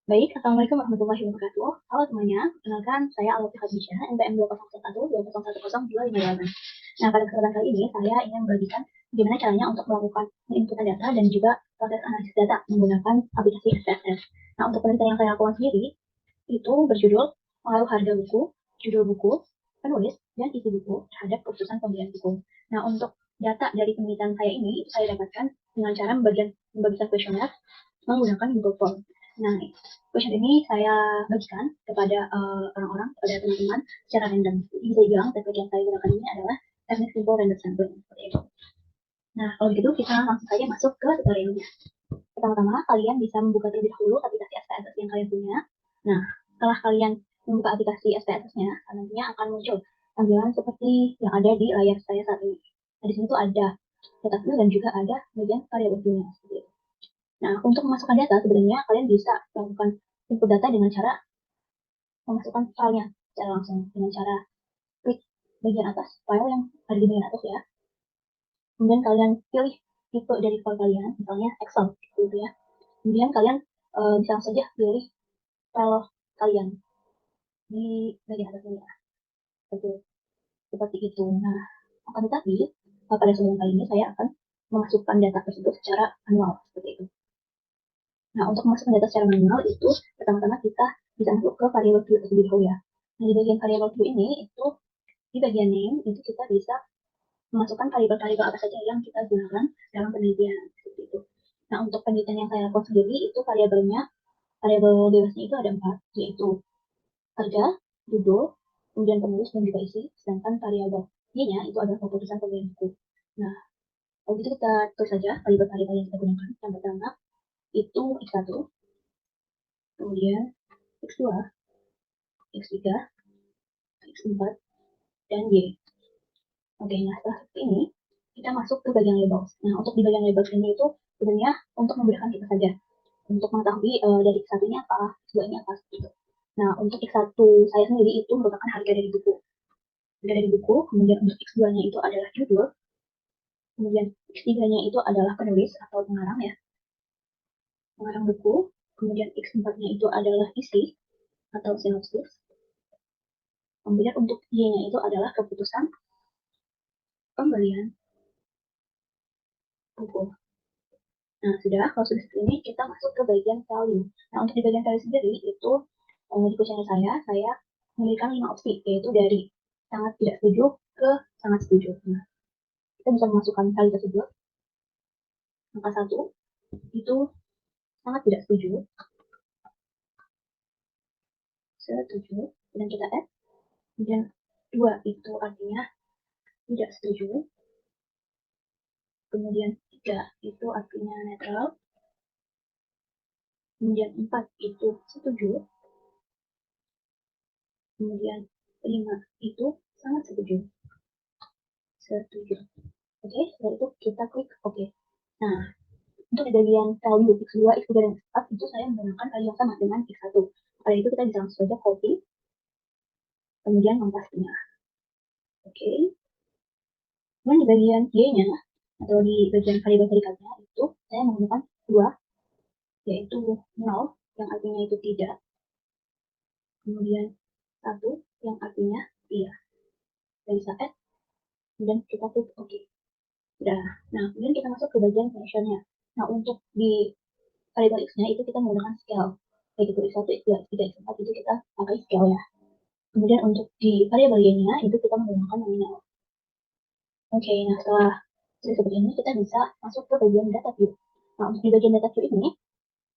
Baik, Assalamualaikum warahmatullahi wabarakatuh. Halo semuanya, perkenalkan saya Alfi Khadijah, NPM 2011-2001-20108. Nah, pada kesempatan kali ini saya ingin membagikan bagaimana caranya untuk melakukan inputan data dan juga proses analisis data menggunakan aplikasi SPSS. Nah, untuk penelitian yang saya lakukan sendiri, itu berjudul Pengaruh Harga Buku, Judul Buku, Penulis, dan Isi Buku terhadap keputusan pembelian buku. Nah, untuk data dari penelitian saya ini, itu saya dapatkan dengan cara membagikan kuesioner menggunakan Google Form. Nah, question ini saya bagikan kepada orang-orang, kepada teman-teman secara random. Jadi bisa dibilang teknik yang saya gunakan ini adalah teknik simple random sampling seperti itu. Nah, kalau begitu kita langsung saja masuk ke tutorialnya. Pertama-tama kalian bisa membuka terlebih dahulu aplikasi SPSS yang kalian punya. Nah, setelah kalian membuka aplikasi SPSS-nya, nantinya akan muncul tampilan seperti yang ada di layar saya saat ini. Nah, di sini tuh ada data view dan juga ada bagian variable view-nya seperti itu. Nah, untuk memasukkan data, sebenarnya kalian bisa melakukan input data dengan cara memasukkan filenya secara langsung, dengan cara klik bagian atas, file yang ada di bagian atas ya. Kemudian kalian pilih tipe dari file kalian, misalnya Excel, gitu ya. Kemudian kalian bisa langsung saja pilih file kalian di bagian atas ini ya. Seperti itu. Nah, akan tetapi, pada sebelum kali ini saya akan memasukkan data tersebut secara manual, seperti itu. Nah, untuk memasukkan data secara manual itu, pertama-tama kita bisa masuk ke variable view terlebih dahulu ya. Nah, di bagian variable view ini, itu di bagian name, itu kita bisa memasukkan variabel-variabel apa saja yang kita gunakan dalam penelitian, seperti itu. Nah, untuk penelitian yang saya lakukan sendiri, itu variabelnya, variabel bebasnya itu ada 4, yaitu harga, judul, kemudian penulis, dan juga isi, sedangkan variabel Y-nya itu adalah keputusan pembelian buku. Nah, kalau gitu kita tulis saja variabel-variabel yang kita gunakan. Yang pertama, itu X1, kemudian X2, X3, X4, dan Y. Oke, nah setelah seperti ini, kita masuk ke bagian labels. Nah, untuk di bagian labels ini itu sebenarnya untuk memudahkan kita saja. Untuk mengetahui dari X1 ini apa, X2 ini apa, gitu. Nah, untuk X1 saya sendiri itu merupakan harga dari buku. Harga dari buku, kemudian untuk X2-nya itu adalah judul, kemudian X3-nya itu adalah penulis atau pengarang ya, pengarang buku, kemudian X4-nya itu adalah isi atau sinopsis, kemudian untuk Y-nya itu adalah keputusan pembelian buku. Nah, kalau sudah seperti ini, kita masuk ke bagian value. Nah, untuk di bagian value sendiri, itu di kuesioner saya memberikan 5 opsi, yaitu dari sangat tidak setuju ke sangat setuju. Nah, kita bisa memasukkan value tersebut. Angka 1, itu sangat tidak setuju, setuju, dan kita add. Kemudian 2, itu artinya tidak setuju. Kemudian 3, itu artinya netral. Kemudian 4, itu setuju. Kemudian 5, itu sangat setuju. Setuju. Oke, setelah itu kita klik OK. Nah, untuk di bagian value X2, X3, dan X4 itu saya menggunakan value yang sama dengan X1. Pada itu kita bisa langsung saja copy, kemudian mempastinya. Oke. Kemudian di bagian Y-nya, atau di bagian variabel vertikalnya itu saya menggunakan 2, yaitu 0, yang artinya itu tidak. Kemudian 1, yang artinya iya. Kita bisa add, kemudian kita klik OK. Sudah. Nah, kemudian kita masuk ke bagian function-nya. Nah, untuk di variabel X-nya itu kita menggunakan scale. Baik itu X1, X2, X3, X4 itu kita pakai scale ya. Kemudian untuk di variabel Y-nya itu kita menggunakan nominal. Oke, nah setelah seperti ini kita bisa masuk ke bagian data view. Nah, untuk di bagian data view ini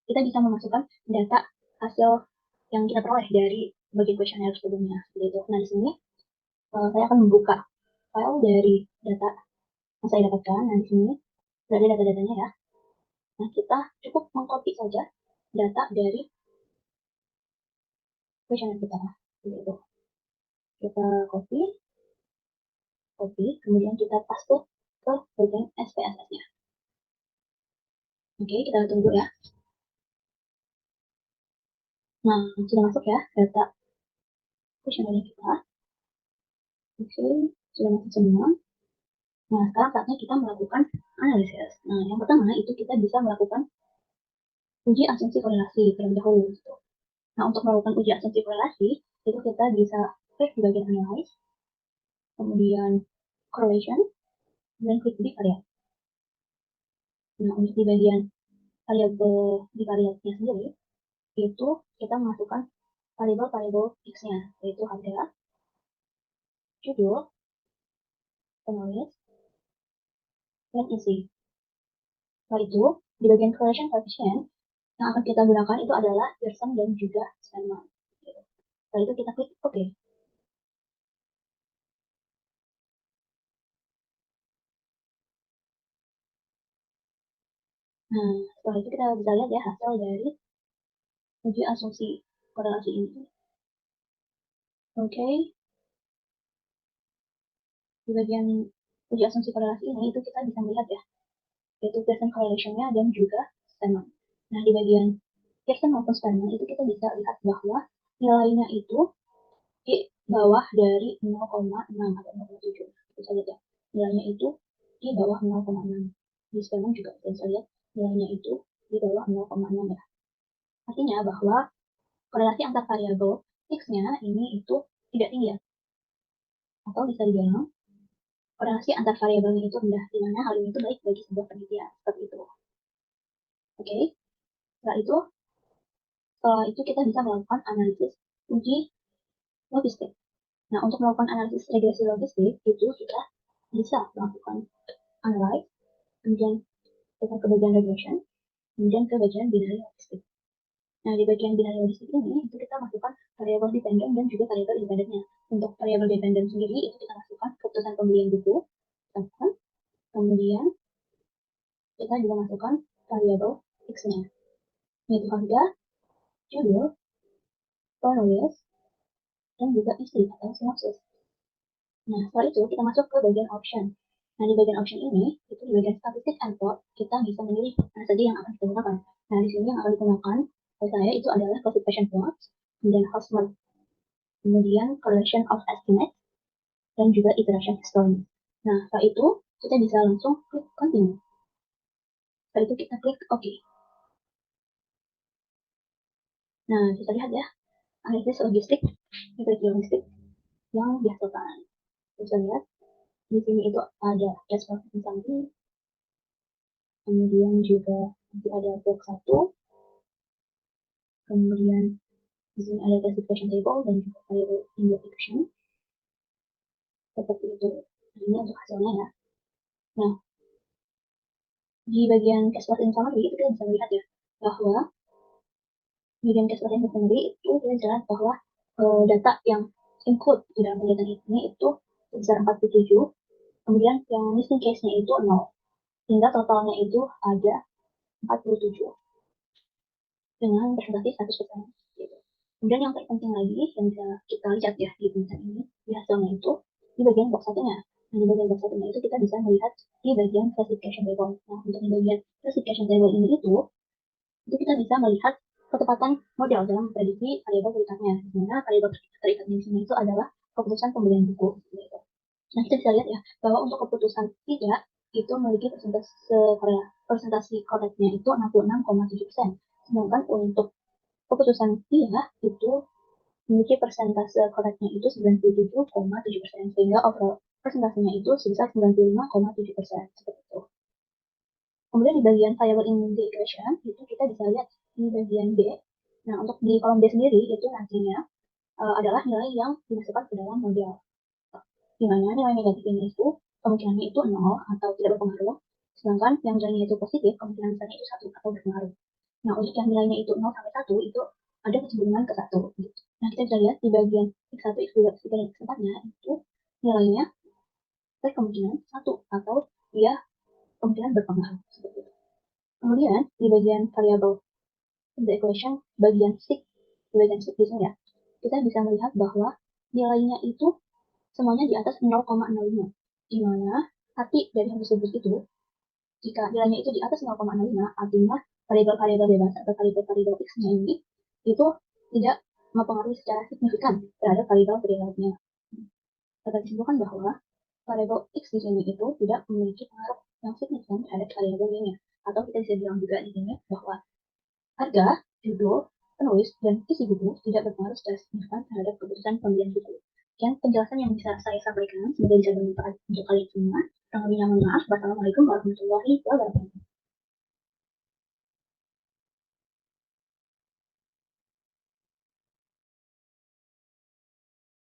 kita bisa memasukkan data hasil yang kita peroleh dari bagian kuesioner sebelumnya. Gitu. Nah, di sini saya akan membuka file dari data yang saya dapatkan. Nah, di sini sudah ada data-datanya ya. Nah, kita cukup mengcopy saja data dari kuesioner kita. Gitu. Kita copy, kemudian kita paste ke bagian SPSS-nya. Oke, kita tunggu ya. Nah, sudah masuk ya data kuesioner kita. Oke, sudah masuk semua. Nah, sekarang saatnya kita melakukan analisis. Nah, yang pertama itu kita bisa melakukan uji asumsi korelasi terlebih dahulu gitu. Nah, untuk melakukan uji asumsi korelasi, itu kita bisa klik di bagian analyze, kemudian correlation, dan klik di variable. Nah, untuk di bagian variabel di variabelnya sendiri, itu kita masukkan variabel X-nya, yaitu harga, judul, penulis, dan isi. Setelah itu, di bagian correlation coefficient, yang akan kita gunakan itu adalah Pearson dan juga Steinman. Setelah itu kita klik OK. Nah, setelah itu kita bisa lihat ya hasil dari uji asumsi korelasi ini. Oke, di bagian uji asumsi korelasi ini itu kita bisa melihat ya, yaitu Pearson correlation-nya dan juga Steinman. Nah, di bagian Pearson maupun Steinman itu kita bisa lihat bahwa nilainya itu di bawah dari 0,6 atau 0,7. Bisa lihat ya, nilainya itu di bawah 0,6. Di Steinman juga kita bisa lihat nilainya itu di bawah 0,6 ya. Artinya bahwa korelasi antar variabel X-nya ini itu tidak tinggi ya. Atau bisa dibilang korelasi antar variabelnya itu rendah, di mana hal ini itu baik bagi sebuah penelitian seperti itu. Oke, setelah itu kita bisa melakukan analisis uji logistik. Nah, untuk melakukan analisis regresi logistik itu kita bisa melakukan analyze, kemudian kita ke bagian regression, kemudian ke bagian binary logistik. Nah, di bagian binary logistik ini itu kita masukkan variabel dependent dan juga variabel independennya. Untuk variabel dependent sendiri itu kita masukkan keputusan pembelian buku, kemudian kita juga masukkan variabel X-nya, yaitu harga, judul, penulis, dan juga isi atau sinopsis. Nah, setelah itu kita masuk ke bagian option. Nah, di bagian option ini, itu di bagian statistik and plot, kita bisa memilih mana saja yang akan kita gunakan. Nah, di sini yang akan digunakan oleh saya itu adalah classification plot, kemudian Hausman, kemudian correlation of estimates, dan juga iteration history. Nah, setelah itu kita bisa langsung klik continue. Setelah itu kita klik OK. Nah, kita lihat ya, analisis logistik, logistik yang dihasilkan. Bisa lihat di sini itu ada dashboard summary, kemudian juga nanti ada box 1, kemudian di sini ada classification table dan juga variable indication seperti itu. Ini untuk hasilnya ya. Nah, di bagian dashboard summary itu kita bisa melihat ya bahwa bagian dashboard summary itu kita jelas bahwa data yang include di dalam kegiatan ini itu sebesar 47, kemudian yang missing case-nya itu 0, sehingga totalnya itu ada 47 dengan presentasi 100%. Gitu. Kemudian yang terpenting lagi yang bisa kita lihat ya di tulisan ini, di hasilnya itu di bagian box satunya. Nah, di bagian box satunya itu kita bisa melihat di bagian classification table. Nah, untuk di bagian classification table ini itu kita bisa melihat ketepatan model dalam prediksi variabel terikannya. Di mana variabel terikannya di sini itu adalah keputusan pembelian buku. Gitu. Nah, kita bisa lihat ya bahwa untuk keputusan tidak itu memiliki presentasi koreknya itu 66,7%. Sedangkan untuk keputusan iya itu memiliki persentase koreknya itu 97,7%, sehingga overall presentasinya itu sebesar 95,7%. Seperti itu. Kemudian di bagian variable integration itu kita bisa lihat di bagian B. Nah, untuk di kolom B sendiri itu nantinya adalah nilai yang dimasukkan ke dalam model. Di mana nilai negatif ini itu kemungkinannya itu 0 atau tidak berpengaruh, sedangkan yang nilainya itu positif kemungkinan besarnya itu 1 atau berpengaruh. Nah, untuk yang nilainya itu 0 sampai 1 itu ada kecenderungan ke 1. Gitu. Nah, kita bisa lihat di bagian X1, X2, X3, dan X4-nya itu nilainya kemungkinan 1 atau dia kemungkinan berpengaruh. Seperti itu. Kemudian di bagian variable the equation, bagian stick, di bagian stick di sini ya, kita bisa melihat bahwa nilainya itu semuanya di atas 0,05, di mana arti dari hal tersebut itu jika nilainya itu di atas 0,05 artinya variabel-variabel bebas atau variabel-variabel X-nya ini itu tidak mempengaruhi secara signifikan terhadap variabel-variabelnya. Dapat disimpulkan bahwa variabel X di sini itu tidak memiliki pengaruh yang signifikan terhadap variabel Y-nya. Atau kita bisa bilang juga di sini bahwa Harga, judul, penulis, dan isi buku tidak berpengaruh secara signifikan terhadap keputusan pembelian buku. Sekian penjelasan yang bisa saya sampaikan, semoga bisa bermanfaat untuk kalian semua. Kurang lebihnya mohon maaf. Wassalamualaikum warahmatullahi wabarakatuh.